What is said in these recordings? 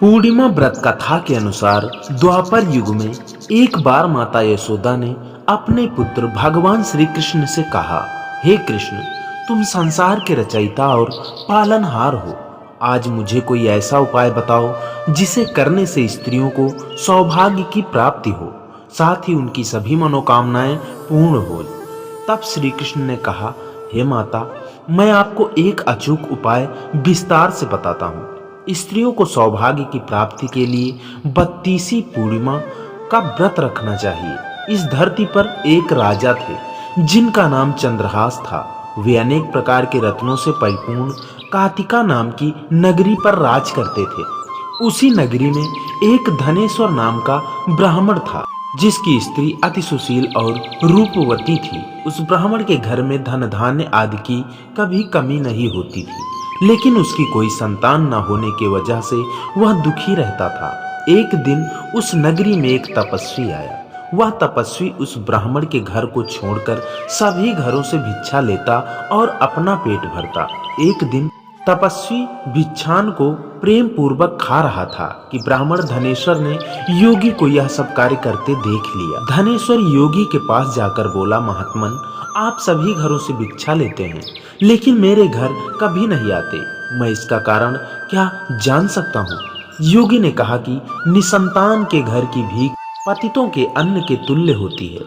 पूर्णिमा व्रत कथा के अनुसार द्वापर युग में एक बार माता यशोदा ने अपने पुत्र भगवान श्री कृष्ण से कहा, हे कृष्ण, तुम संसार के रचयिता और पालनहार हो। आज मुझे कोई ऐसा उपाय बताओ जिसे करने से स्त्रियों को सौभाग्य की प्राप्ति हो, साथ ही उनकी सभी मनोकामनाएं पूर्ण हो। तब श्री कृष्ण ने कहा, हे माता, मैं आपको एक अचूक उपाय विस्तार से बताता हूँ। स्त्रियों को सौभाग्य की प्राप्ति के लिए 32वीं पूर्णिमा का व्रत रखना चाहिए। इस धरती पर एक राजा थे जिनका नाम चंद्रहास था। वे अनेक प्रकार के रत्नों से परिपूर्ण कातिका नाम की नगरी पर राज करते थे। उसी नगरी में एक धनेश्वर नाम का ब्राह्मण था जिसकी स्त्री अति सुशील और रूपवती थी। उस ब्राह्मण के घर में धन धान्य आदि की कभी कमी नहीं होती थी, लेकिन उसकी कोई संतान न होने की वजह से वह दुखी रहता था। एक दिन उस नगरी में एक तपस्वी आया। वह तपस्वी उस ब्राह्मण के घर को छोड़कर सभी घरों से भिक्षा लेता और अपना पेट भरता। एक दिन तपस्वी भिक्षान को प्रेम पूर्वक खा रहा था कि ब्राह्मण धनेश्वर ने योगी को यह सब कार्य करते देख लिया। धनेश्वर योगी के पास जाकर बोला, महात्मन, आप सभी घरों से भिक्षा लेते हैं, लेकिन मेरे घर कभी नहीं आते। मैं इसका कारण क्या जान सकता हूँ? योगी ने कहा कि निसंतान के घर की भीख पतितों के अन्न के तुल्य होती है,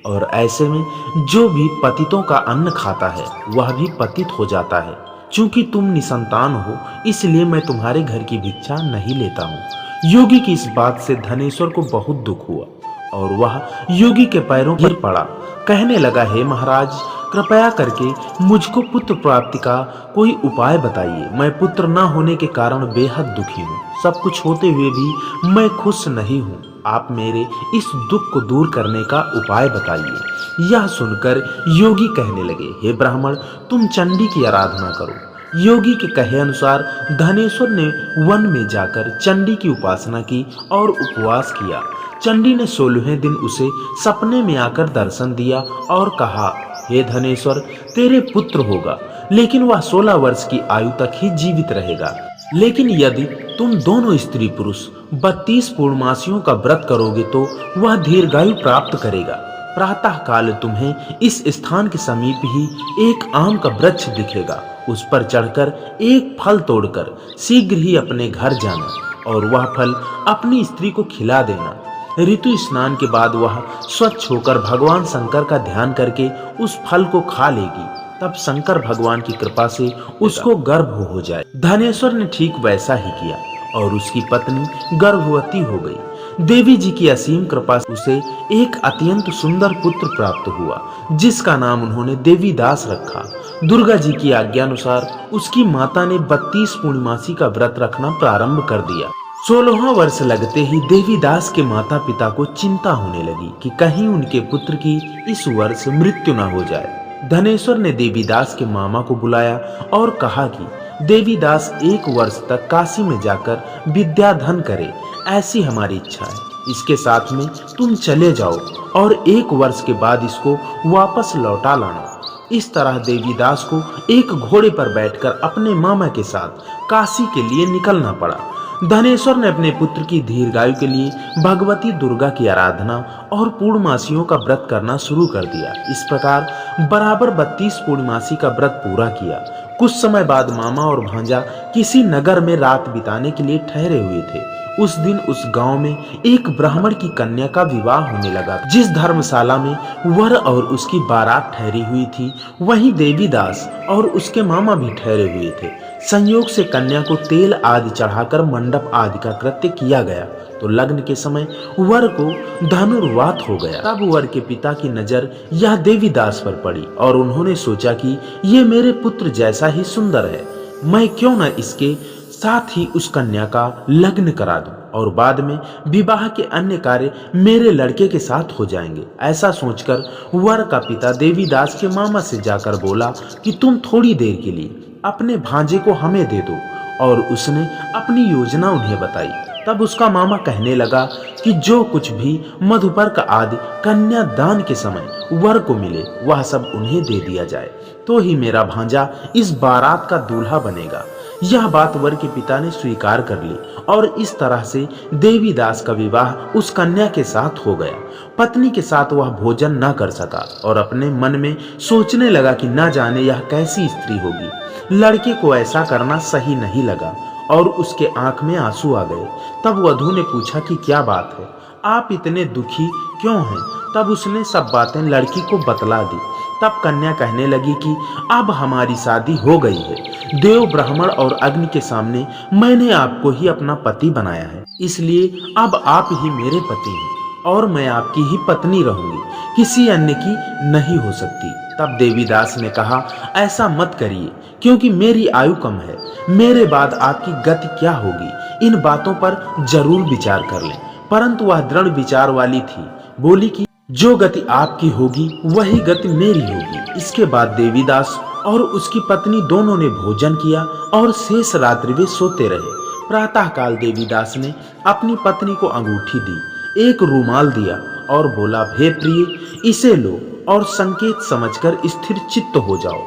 और ऐसे में जो भी पतितों का अन्न खाता है वह भी पतित हो जाता है। चूंकि तुम निसंतान हो, इसलिए मैं तुम्हारे घर की भिक्षा नहीं लेता हूँ। योगी की इस बात से धनेश्वर को बहुत दुख हुआ और वह योगी के पैरों गिर पड़ा। कहने लगा, हे महाराज, कृपया करके मुझको पुत्र प्राप्ति का कोई उपाय बताइए। मैं पुत्र न होने के कारण बेहद दुखी हूँ। सब कुछ होते हुए भी मैं खुश नहीं हूँ। आप मेरे इस दुख को दूर करने का उपाय बताइए। यह सुनकर योगी कहने लगे, हे ब्राह्मण, तुम चंडी की आराधना करो। योगी के कहे अनुसार धनेश्वर ने वन में जाकर चंडी की उपासना की और उपवास किया। चंडी ने 16वें दिन उसे सपने में आकर दर्शन दिया और कहा, हे धनेश्वर, तेरे पुत्र होगा, लेकिन वह 16 वर्ष की आयु तक ही जीवित रहेगा। लेकिन यदि तुम दोनों स्त्री पुरुष 32 पूर्णमासियों का व्रत करोगे तो वह दीर्घायु प्राप्त करेगा। प्रातः काल तुम्हें इस स्थान के समीप ही एक आम का वृक्ष दिखेगा। उस पर चढ़कर एक फल तोड़कर शीघ्र ही अपने घर जाना और वह फल अपनी स्त्री को खिला देना। ऋतु स्नान के बाद वह स्वच्छ होकर भगवान शंकर का ध्यान करके उस फल को खा लेगी। तब शंकर भगवान की कृपा से उसको गर्भ हो जाए। धनेश्वर ने ठीक वैसा ही किया और उसकी पत्नी गर्भवती हो गई। देवी जी की असीम कृपा से उसे एक अत्यंत सुंदर पुत्र प्राप्त हुआ, जिसका नाम उन्होंने देवीदास रखा। दुर्गा जी की आज्ञानुसार उसकी माता ने 32 पूर्णमासी का व्रत रखना प्रारंभ कर दिया। 16वां वर्ष लगते ही देवीदास के माता पिता को चिंता होने लगी कि कहीं उनके पुत्र की इस वर्ष मृत्यु न हो जाए। धनेश्वर ने देवीदास के मामा को बुलाया और कहा कि देवीदास 1 वर्ष तक काशी में जाकर विद्याधन करे, ऐसी हमारी इच्छा है। इसके साथ में तुम चले जाओ और 1 वर्ष के बाद इसको वापस लौटा लाना। इस तरह देवीदास को एक घोड़े पर बैठकर अपने मामा के साथ काशी के लिए निकलना पड़ा। धनेश्वर ने अपने पुत्र की दीर्घायु के लिए भगवती दुर्गा की आराधना और पूर्णमासियों का व्रत करना शुरू कर दिया। इस प्रकार बराबर 32 पूर्णमासी का व्रत पूरा किया। कुछ समय बाद मामा और भांजा किसी नगर में रात बिताने के लिए ठहरे हुए थे। उस दिन उस गांव में एक ब्राह्मण की कन्या का विवाह होने लगा। जिस धर्मशाला में वर और उसकी बारात ठहरी हुई थी, वहीं देवीदास और उसके मामा भी ठहरे हुए थे। संयोग से कन्या को तेल आदि चढ़ाकर मंडप आदि का कृत्य किया गया तो लग्न के समय वर को धनुर्वात हो गया। तब वर के पिता की नजर यह देवीदास पर पड़ी और उन्होंने सोचा कि ये मेरे पुत्र जैसा ही सुंदर है, मैं क्यों न इसके साथ ही उस कन्या का लग्न करा दूं और बाद में विवाह के अन्य कार्य मेरे लड़के के साथ हो जाएंगे। ऐसा सोचकर वर का पिता देवीदास के मामा से जाकर बोला कि तुम थोड़ी देर के लिए अपने भांजे को हमें दे दो, और उसने अपनी योजना उन्हें बताई। तब उसका मामा कहने लगा कि जो कुछ भी मधुपर्क आदि कन्यादान के समय वर को मिले वह सब उन्हें दे दिया जाए, तो ही मेरा भांजा इस बारात का दूल्हा बनेगा। यह बात वर के पिता ने स्वीकार कर ली और इस तरह से देवीदास का विवाह उस कन्या के साथ हो गया। पत्नी के साथ वह भोजन न कर सका और अपने मन में सोचने लगा कि न जाने यह कैसी स्त्री होगी। लड़के को ऐसा करना सही नहीं लगा और उसके आंख में आंसू आ गए। तब वधू ने पूछा कि क्या बात है, आप इतने दुखी क्यों हैं? तब उसने सब बातें लड़की को बतला दी। तब कन्या कहने लगी कि अब हमारी शादी हो गई है। देव, ब्राह्मण और अग्नि के सामने मैंने आपको ही अपना पति बनाया है, इसलिए अब आप ही मेरे पति हैं और मैं आपकी ही पत्नी रहूंगी, किसी अन्य की नहीं हो सकती। तब देवीदास ने कहा, ऐसा मत करिए, क्योंकि मेरी आयु कम है। मेरे बाद आपकी गति क्या होगी, इन बातों पर जरूर विचार कर लें। परंतु वह दृढ़ विचार वाली थी, बोली कि जो गति आपकी होगी वही गति मेरी होगी। इसके बाद देवीदास और उसकी पत्नी दोनों ने भोजन किया और शेष रात्रि वे सोते रहे। प्रातः काल देवीदास ने अपनी पत्नी को अंगूठी दी, एक रूमाल दिया और बोला, हे प्रिय, इसे लो और संकेत समझकर स्थिर चित्त हो जाओ।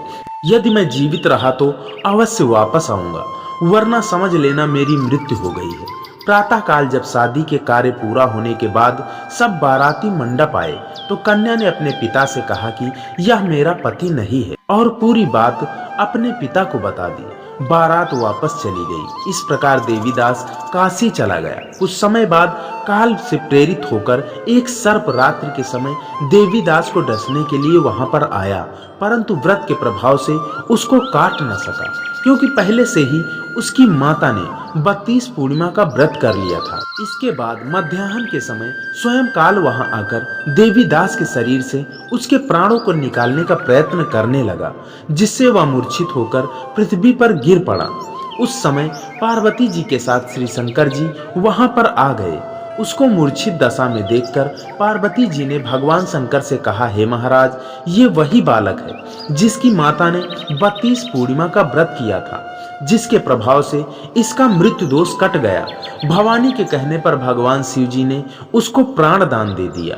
यदि मैं जीवित रहा तो अवश्य वापस आऊंगा, वरना समझ लेना मेरी मृत्यु हो गई है। प्रातः काल जब शादी के कार्य पूरा होने के बाद सब बाराती मंडप आए तो कन्या ने अपने पिता से कहा कि यह मेरा पति नहीं है और पूरी बात अपने पिता को बता दी। बारात वापस चली गई। इस प्रकार देवीदास काशी चला गया। कुछ समय बाद काल से प्रेरित होकर एक सर्प रात्रि के समय देवीदास को डसने के लिए वहां पर आया, परंतु व्रत के प्रभाव से उसको काट न सका, क्योंकि पहले से ही उसकी माता ने 32 पूर्णिमा का व्रत कर लिया था। इसके बाद मध्याह्न के समय स्वयं काल वहां आकर देवीदास के शरीर से उसके प्राणों को निकालने का प्रयत्न करने लगा, जिससे वह मूर्छित होकर पृथ्वी पर गिर पड़ा। उस समय पार्वती जी के साथ श्री शंकर जी वहां पर आ गए। उसको मूर्छित दशा में देखकर पार्वती जी ने भगवान शंकर से कहा, हे महाराज, ये वही बालक है जिसकी माता ने 32 पूर्णिमा का व्रत किया था, जिसके प्रभाव से इसका मृत्यु दोष कट गया। भवानी के कहने पर भगवान शिव जी ने उसको प्राण दान दे दिया।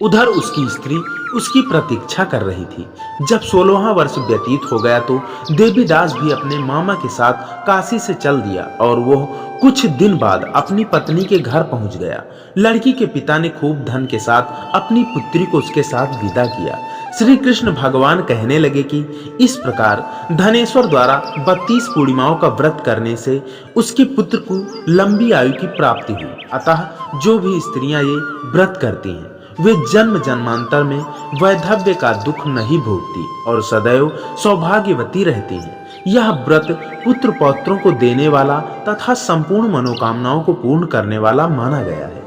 उधर उसकी स्त्री उसकी प्रतीक्षा कर रही थी। जब 16वां वर्ष व्यतीत हो गया तो देवीदास भी अपने मामा के साथ काशी से चल दिया और वो कुछ दिन बाद अपनी पत्नी के घर पहुंच गया। लड़की के पिता ने खूब धन के साथ अपनी पुत्री को उसके साथ विदा किया। श्री कृष्ण भगवान कहने लगे कि इस प्रकार धनेश्वर द्वारा 32 पूर्णिमाओं का व्रत करने से उसके पुत्र को लंबी आयु की प्राप्ति हुई। अतः जो भी स्त्रियां ये व्रत करती हैं वे जन्म जन्मांतर में वैधव्य का दुख नहीं भोगती और सदैव सौभाग्यवती रहती हैं। यह व्रत पुत्र पौत्रों को देने वाला तथा संपूर्ण मनोकामनाओं को पूर्ण करने वाला माना गया है।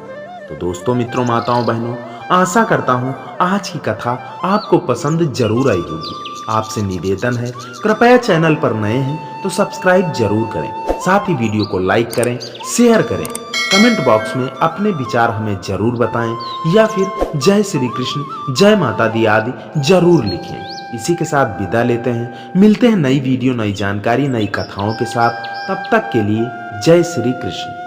तो दोस्तों, मित्रों, माताओं, बहनों, आशा करता हूँ आज की कथा आपको पसंद जरूर आई होगी। आपसे निवेदन है, कृपया चैनल पर नए हैं तो सब्सक्राइब जरूर करें, साथ ही वीडियो को लाइक करें, शेयर करें। कमेंट बॉक्स में अपने विचार हमें जरूर बताएं या फिर जय श्री कृष्ण, जय माता दी आदि जरूर लिखें। इसी के साथ विदा लेते हैं, मिलते हैं नई वीडियो, नई जानकारी, नई कथाओं के साथ। तब तक के लिए जय श्री कृष्ण।